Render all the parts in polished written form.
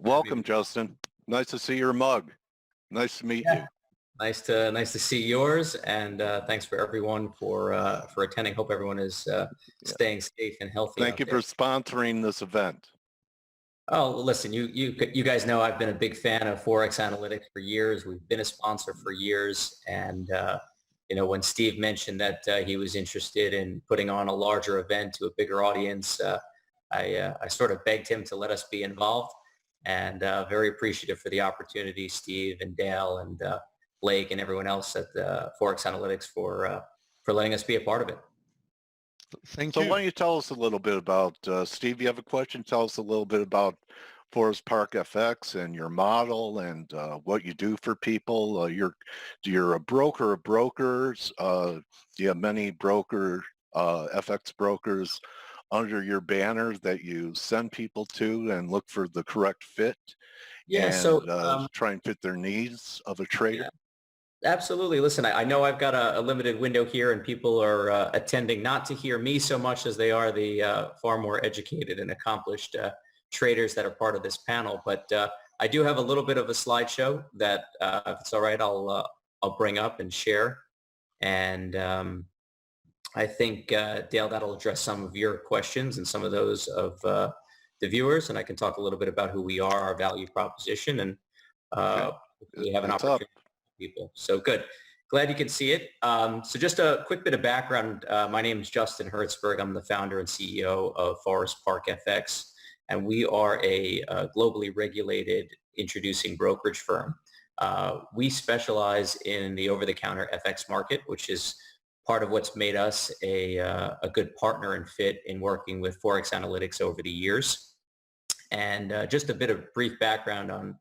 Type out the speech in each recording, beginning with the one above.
Welcome, Justin. Nice to see your mug. Nice to meet you. Nice to see yours, and thanks for everyone for attending. Hope everyone is staying safe and healthy. Thank you for sponsoring this event. Oh, listen, you guys know I've been a big fan of ForexAnalytix for years. We've been a sponsor for years, and when Steve mentioned that he was interested in putting on a larger event to a bigger audience, I sort of begged him to let us be involved, and very appreciative for the opportunity, Steve and Dale and Blake and everyone else at ForexAnalytix for letting us be a part of it. Thank you. So why don't you tell us a little bit about, Steve, you have a question? Tell us a little bit about ForexPark FX and your model and what you do for people. You're a broker of brokers. Do you have many FX brokers under your banner that you send people to and look for the correct fit? Yeah, and try and fit their needs of a trader? Yeah. Absolutely. Listen, I know I've got a limited window here, and people are attending not to hear me so much as they are the far more educated and accomplished traders that are part of this panel. But I do have a little bit of a slideshow that, if it's all right, I'll bring up and share. And I think, Dale, that'll address some of your questions and some of those of the viewers. And I can talk a little bit about who we are, our value proposition, and we have an opportunity. People. So good. Glad you can see it. So just a quick bit of background. My name is Justin Hertzberg. I'm the founder and CEO of ForexPark FX, and we are a globally regulated introducing brokerage firm. We specialize in the over-the-counter FX market, which is part of what's made us a good partner and fit in working with ForexAnalytix over the years. And just a bit of brief background on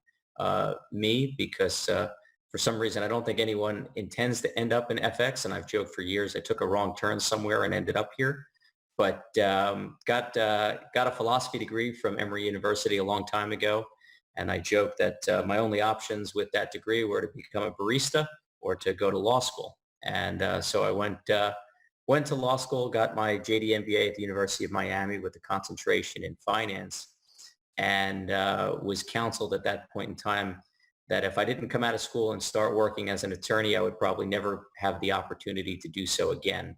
me, because for some reason, I don't think anyone intends to end up in FX, and I've joked for years I took a wrong turn somewhere and ended up here. But got a philosophy degree from Emory University a long time ago, and I joked that my only options with that degree were to become a barista or to go to law school. And so I went to law school, got my JD MBA at the University of Miami with a concentration in finance, and was counseled at that point in time that if I didn't come out of school and start working as an attorney, I would probably never have the opportunity to do so again.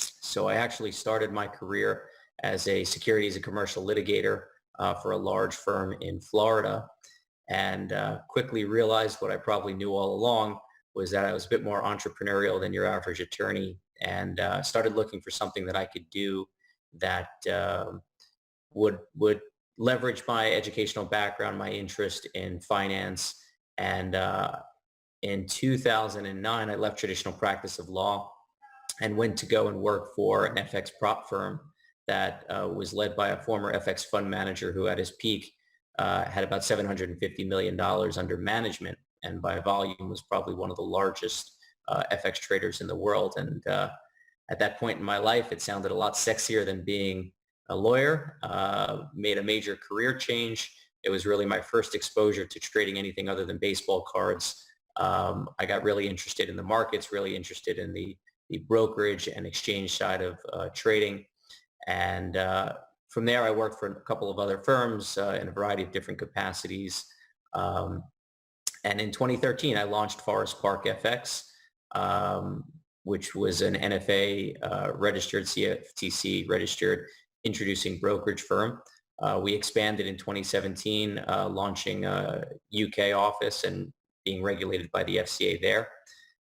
So I actually started my career as a securities and commercial litigator for a large firm in Florida, and quickly realized what I probably knew all along was that I was a bit more entrepreneurial than your average attorney, and started looking for something that I could do that would leverage my educational background, my interest in finance. And in 2009, I left traditional practice of law and went to go and work for an FX prop firm that was led by a former FX fund manager who at his peak had about $750 million under management, and by volume was probably one of the largest FX traders in the world. And at that point in my life, it sounded a lot sexier than being a lawyer. Made a major career change. It was really my first exposure to trading anything other than baseball cards. I got really interested in the markets, really interested in the brokerage and exchange side of trading. And from there, I worked for a couple of other firms in a variety of different capacities. And in 2013, I launched ForexPark FX, which was an NFA registered, CFTC registered introducing brokerage firm. We expanded in 2017, launching a UK office and being regulated by the FCA there.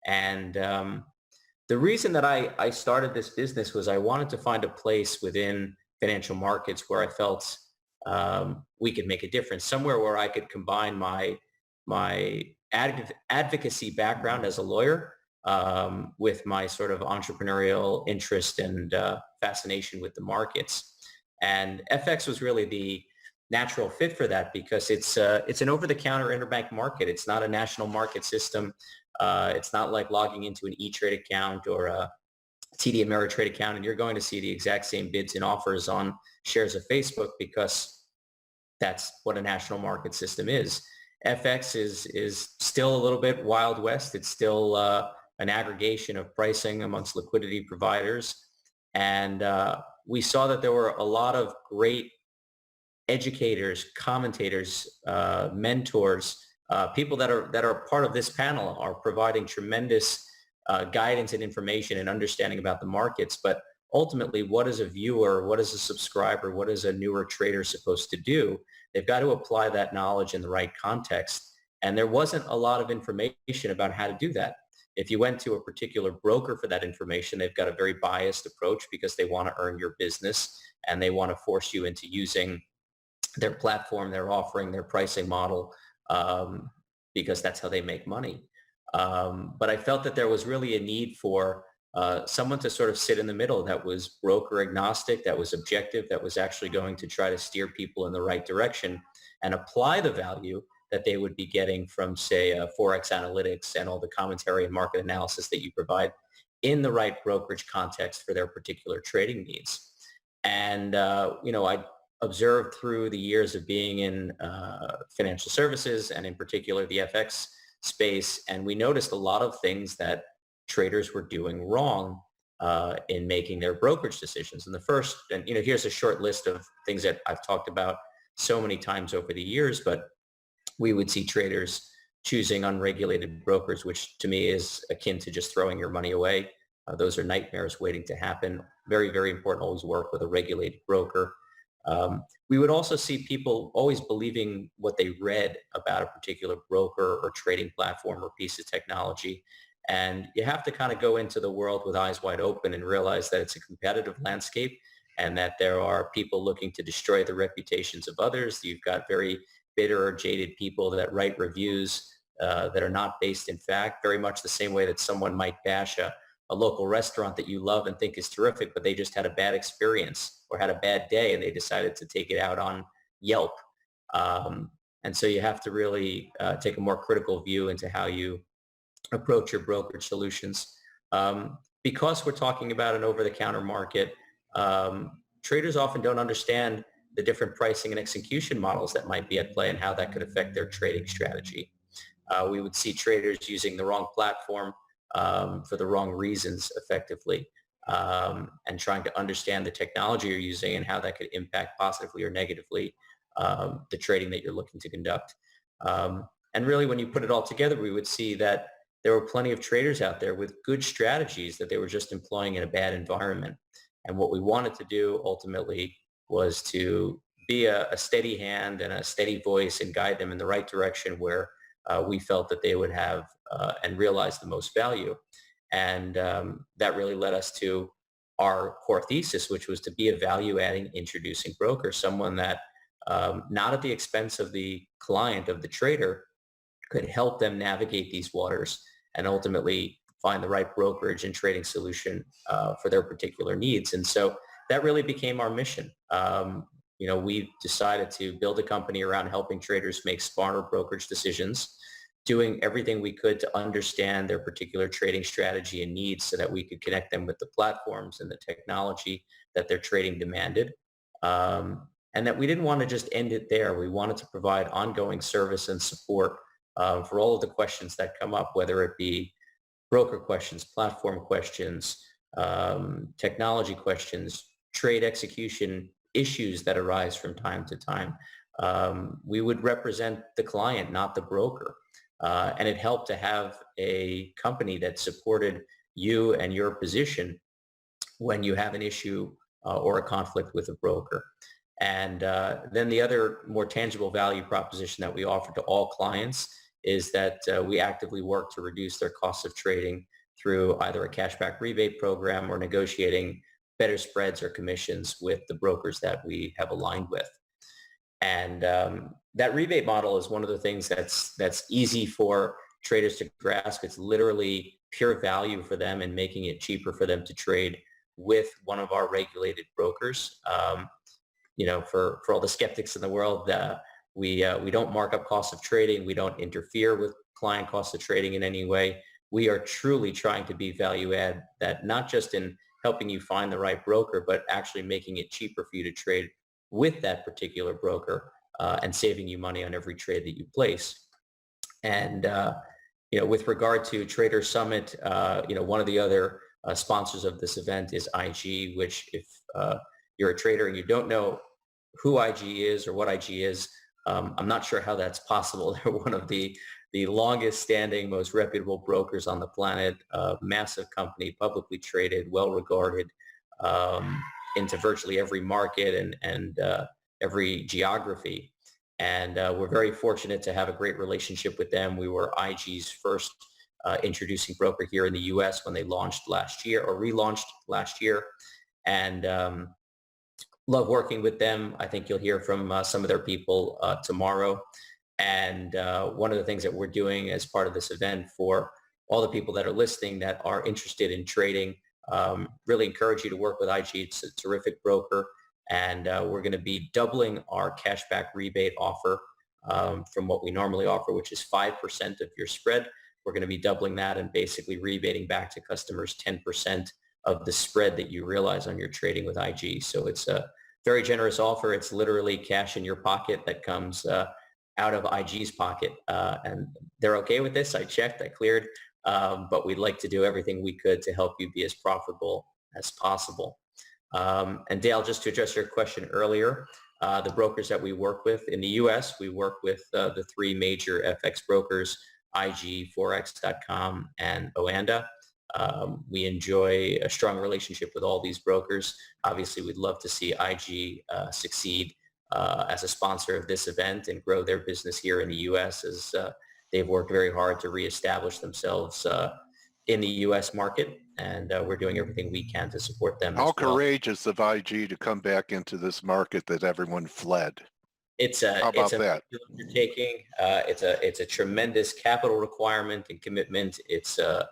And the reason that I started this business was I wanted to find a place within financial markets where I felt we could make a difference, somewhere where I could combine my advocacy background as a lawyer with my sort of entrepreneurial interest and fascination with the markets. And FX was really the natural fit for that because it's an over-the-counter interbank market. It's not a national market system. It's not like logging into an E-Trade account or a TD Ameritrade account, and you're going to see the exact same bids and offers on shares of Facebook because that's what a national market system is. FX is still a little bit Wild West. It's still an aggregation of pricing amongst liquidity providers. And we saw that there were a lot of great educators, commentators, mentors, people that are part of this panel are providing tremendous guidance and information and understanding about the markets. But ultimately, what is a viewer, what is a subscriber, what is a newer trader supposed to do? They've got to apply that knowledge in the right context. And there wasn't a lot of information about how to do that. If you went to a particular broker for that information, they've got a very biased approach because they want to earn your business and they want to force you into using their platform, their offering, their pricing model, because that's how they make money. But I felt that there was really a need for someone to sort of sit in the middle that was broker agnostic, that was objective, that was actually going to try to steer people in the right direction and apply the value that they would be getting from, say, ForexAnalytix and all the commentary and market analysis that you provide in the right brokerage context for their particular trading needs. And, I observed through the years of being in financial services and in particular the FX space, and we noticed a lot of things that traders were doing wrong in making their brokerage decisions. And the first, and here's a short list of things that I've talked about so many times over the years, but we would see traders choosing unregulated brokers, which to me is akin to just throwing your money away. Those are nightmares waiting to happen. Very, very important, always work with a regulated broker. We would also see people always believing what they read about a particular broker or trading platform or piece of technology. And you have to kind of go into the world with eyes wide open and realize that it's a competitive landscape and that there are people looking to destroy the reputations of others. You've got very bitter or jaded people that write reviews that are not based in fact, very much the same way that someone might bash a local restaurant that you love and think is terrific, but they just had a bad experience or had a bad day and they decided to take it out on Yelp. And so you have to really take a more critical view into how you approach your brokerage solutions. Because we're talking about an over-the-counter market, traders often don't understand the different pricing and execution models that might be at play and how that could affect their trading strategy. We would see traders using the wrong platform for the wrong reasons effectively, and trying to understand the technology you're using and how that could impact positively or negatively the trading that you're looking to conduct. And really, when you put it all together, we would see that there were plenty of traders out there with good strategies that they were just employing in a bad environment. And what we wanted to do ultimately was to be a steady hand and a steady voice and guide them in the right direction where we felt that they would have and realize the most value. And that really led us to our core thesis, which was to be a value-adding introducing broker, someone that not at the expense of the client, of the trader, could help them navigate these waters and ultimately find the right brokerage and trading solution for their particular needs. And so that really became our mission. We decided to build a company around helping traders make smarter brokerage decisions, doing everything we could to understand their particular trading strategy and needs so that we could connect them with the platforms and the technology that their trading demanded. And that we didn't want to just end it there. We wanted to provide ongoing service and support for all of the questions that come up, whether it be broker questions, platform questions, technology questions, trade execution issues that arise from time to time. We would represent the client, not the broker. And it helped to have a company that supported you and your position when you have an issue or a conflict with a broker. And then the other more tangible value proposition that we offer to all clients is that we actively work to reduce their costs of trading through either a cashback rebate program or negotiating better spreads or commissions with the brokers that we have aligned with. And that rebate model is one of the things that's easy for traders to grasp. It's literally pure value for them and making it cheaper for them to trade with one of our regulated brokers. For all the skeptics in the world, we don't mark up costs of trading. We don't interfere with client costs of trading in any way. We are truly trying to be value add, that not just in helping you find the right broker, but actually making it cheaper for you to trade with that particular broker and saving you money on every trade that you place. And, with regard to Trader Summit, one of the other sponsors of this event is IG, which if you're a trader and you don't know who IG is or what IG is. I'm not sure how that's possible. They're one of the longest standing, most reputable brokers on the planet, massive company, publicly traded, well regarded, into virtually every market and every geography. And we're very fortunate to have a great relationship with them. We were IG's first introducing broker here in the U.S. when they launched last year or relaunched last year. And love working with them. I think you'll hear from some of their people tomorrow. And one of the things that we're doing as part of this event for all the people that are listening that are interested in trading, really encourage you to work with IG. It's a terrific broker. And we're going to be doubling our cashback rebate offer from what we normally offer, which is 5% of your spread. We're going to be doubling that and basically rebating back to customers 10% of the spread that you realize on your trading with IG. So it's a very generous offer. It's literally cash in your pocket that comes out of IG's pocket. And they're okay with this. I checked, I cleared, but we'd like to do everything we could to help you be as profitable as possible. And Dale, just to address your question earlier, the brokers that we work with in the U.S., we work with the three major FX brokers, IG, Forex.com, and Oanda. We enjoy a strong relationship with all these brokers. Obviously, we'd love to see IG succeed as a sponsor of this event and grow their business here in the U.S. as they've worked very hard to reestablish themselves in the U.S. market, and we're doing everything we can to support them. How as well. courageous of IG to come back into this market that everyone fled. It's a undertaking. It's a tremendous capital requirement and commitment. It's a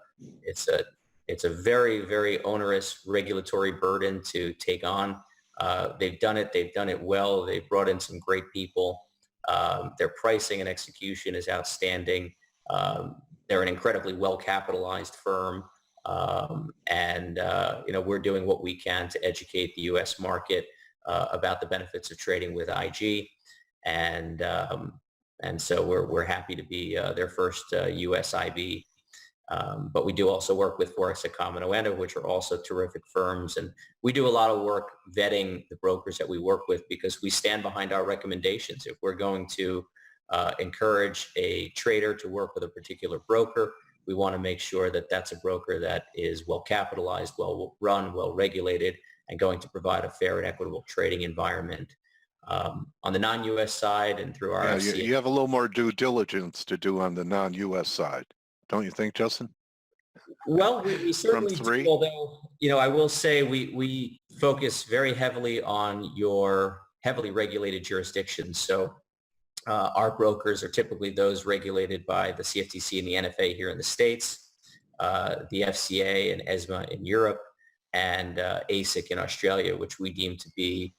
very, very onerous regulatory burden to take on. They've done it. They've done it well. They've brought in some great people. Their pricing and execution is outstanding. They're an incredibly well-capitalized firm. We're doing what we can to educate the U.S. market about the benefits of trading with IG. And so we're happy to be their first U.S. IB. But we do also work with Forex.com and Oanda, which are also terrific firms. And we do a lot of work vetting the brokers that we work with because we stand behind our recommendations. If we're going to encourage a trader to work with a particular broker, we want to make sure that that's a broker that is well capitalized, well run, well regulated, and going to provide a fair and equitable trading environment. On the non-U.S. side and through our you have a little more due diligence to do on the non-U.S. side, don't you think, Justin? Well, we certainly do, although, I will say we focus very heavily on your heavily regulated jurisdictions. So our brokers are typically those regulated by the CFTC and the NFA here in the States, the FCA and ESMA in Europe, and ASIC in Australia, which we deem to be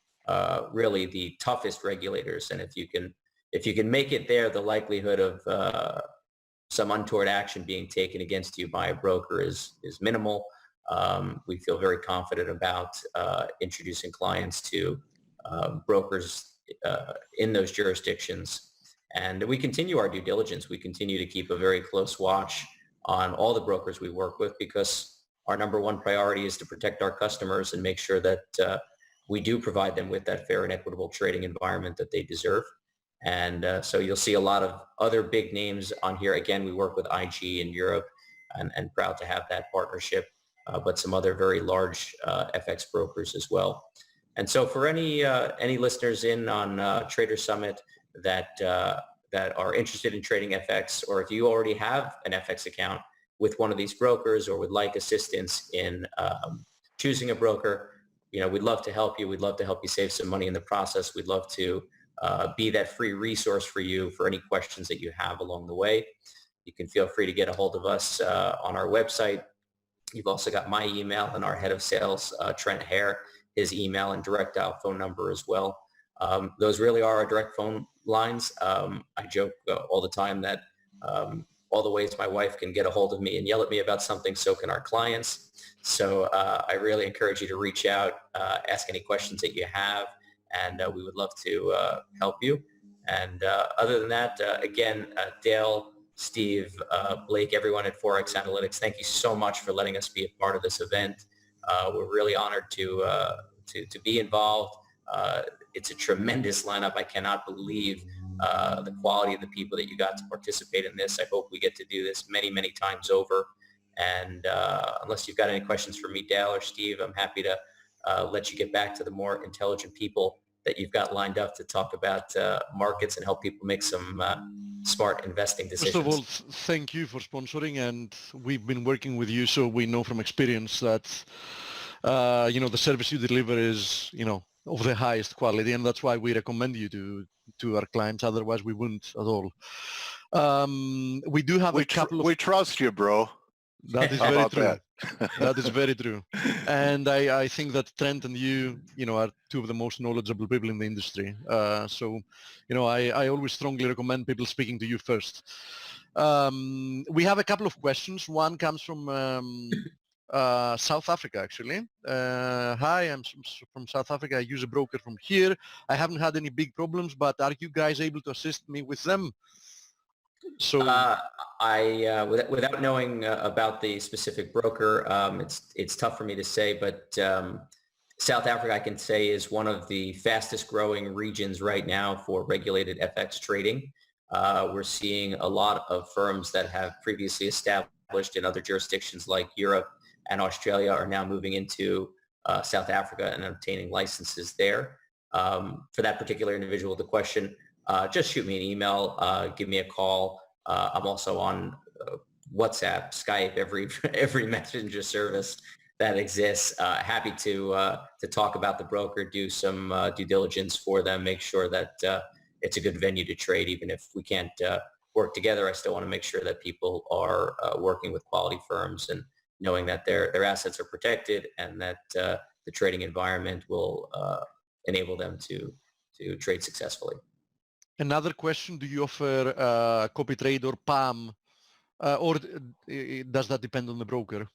really the toughest regulators. And if you can make it there, the likelihood of some untoward action being taken against you by a broker is minimal. We feel very confident about introducing clients to brokers in those jurisdictions. And we continue our due diligence. We continue to keep a very close watch on all the brokers we work with because our number one priority is to protect our customers and make sure that we do provide them with that fair and equitable trading environment that they deserve. And so you'll see a lot of other big names on here. Again, we work with IG in Europe and proud to have that partnership, but some other very large FX brokers as well. And so for any listeners in on Trader Summit that are interested in trading FX, or if you already have an FX account with one of these brokers or would like assistance in choosing a broker, we'd love to help you. We'd love to help you save some money in the process. We'd love to be that free resource for you for any questions that you have along the way. You can feel free to get a hold of us on our website. You've also got my email and our head of sales, Trent Hare, his email and direct dial phone number as well. Those really are our direct phone lines. I joke all the time that all the ways my wife can get a hold of me and yell at me about something, so can our clients. So I really encourage you to reach out, ask any questions that you have, and we would love to help you. And other than that, again, Dale, Steve, Blake, everyone at ForexAnalytix, thank you so much for letting us be a part of this event. We're really honored to be involved. it's a tremendous lineup. I cannot believe the quality of the people that you got to participate in this. I hope we get to do this many, many times over. And unless you've got any questions for me, Dale or Steve, I'm happy to let you get back to the more intelligent people that you've got lined up to talk about markets and help people make some smart investing decisions. First of all, thank you for sponsoring, and we've been working with you, so we know from experience that the service you deliver is of the highest quality, and that's why we recommend you to our clients. Otherwise, we wouldn't at all. We do have a couple of... We trust you, bro. That is very true. That is very true. And I think that Trent and you are two of the most knowledgeable people in the industry. So I always strongly recommend people speaking to you first. We have a couple of questions. One comes from South Africa, actually. Hi, I'm from South Africa. I use a broker from here. I haven't had any big problems, but are you guys able to assist me with them? So without knowing about the specific broker, it's tough for me to say, but South Africa, I can say, is one of the fastest growing regions right now for regulated FX trading. We're seeing a lot of firms that have previously established in other jurisdictions like Europe and Australia are now moving into South Africa and obtaining licenses there. For that particular individual, the question, just shoot me an email, give me a call. I'm also on WhatsApp, Skype, every messenger service that exists. Happy to talk about the broker, do some due diligence for them, make sure that it's a good venue to trade. Even if we can't work together, I still want to make sure that people are working with quality firms and knowing that their assets are protected and that the trading environment will enable them to trade successfully. Another question, do you offer copy trade or PAM, or does that depend on the broker?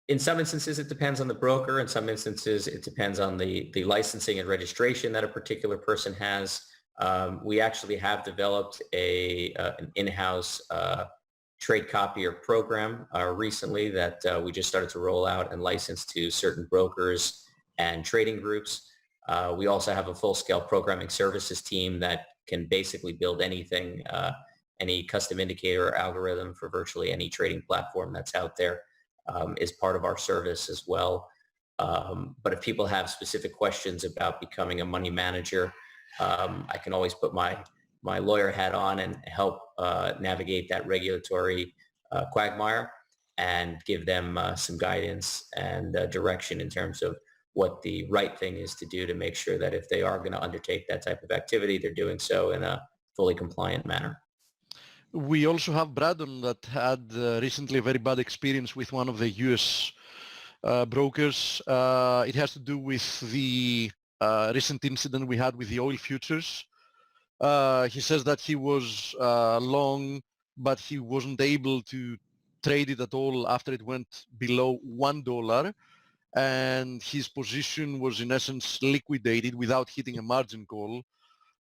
In some instances, it depends on the broker. In some instances, it depends on the licensing and registration that a particular person has. We actually have developed an in-house trade copier program recently that we just started to roll out and license to certain brokers and trading groups. We also have a full-scale programming services team that can basically build anything, any custom indicator or algorithm for virtually any trading platform that's out there is part of our service as well. But if people have specific questions about becoming a money manager, I can always put my lawyer hat on and help navigate that regulatory quagmire and give them some guidance and direction in terms of what the right thing is to do to make sure that if they are going to undertake that type of activity, they're doing so in a fully compliant manner. We also have Braddon that had recently a very bad experience with one of the US brokers. It has to do with the recent incident we had with the oil futures. He says that he was long, but he wasn't able to trade it at all after it went below $1. And his position was in essence liquidated without hitting a margin call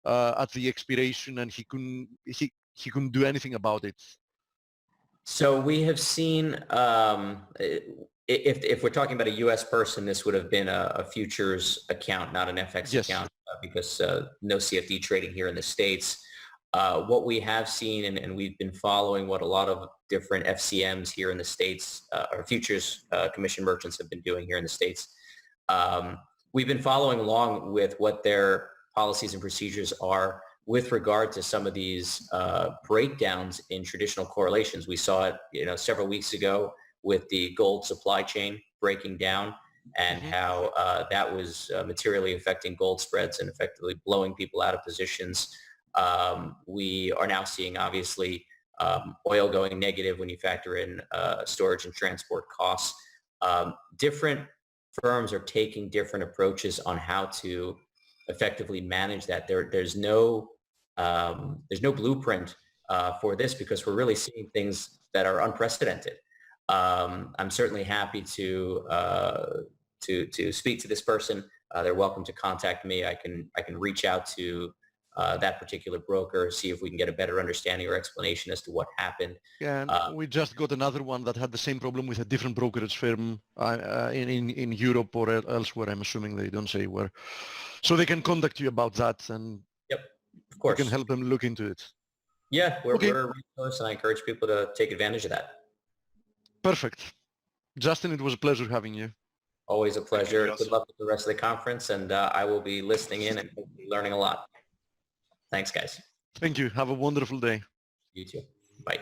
at the expiration, and he couldn't do anything about it. So we have seen, if we're talking about a U.S. person, this would have been a futures account, not an FX account, because no CFD trading here in the States. What we have seen, and we've been following what a lot of different FCMs here in the States, or futures commission merchants have been doing here in the States. We've been following along with what their policies and procedures are with regard to some of these breakdowns in traditional correlations. We saw it, several weeks ago with the gold supply chain breaking down and how that was materially affecting gold spreads and effectively blowing people out of positions. We are now seeing, obviously, oil going negative when you factor in storage and transport costs. Different firms are taking different approaches on how to effectively manage that. There's no blueprint for this because we're really seeing things that are unprecedented. I'm certainly happy to speak to this person. They're welcome to contact me. I can reach out to that particular broker, see if we can get a better understanding or explanation as to what happened. Yeah, and we just got another one that had the same problem with a different brokerage firm in Europe or elsewhere. I'm assuming they don't say where. So they can contact you about that, and Yep, of you course. can help them look into it. Yeah, we're Okay. really close, and I encourage people to take advantage of that. Perfect. Justin, it was a pleasure having you. Always a pleasure. Justin. Good luck with the rest of the conference, and I will be listening in and hopefully learning a lot. Thanks, guys. Thank you. Have a wonderful day. You too. Bye.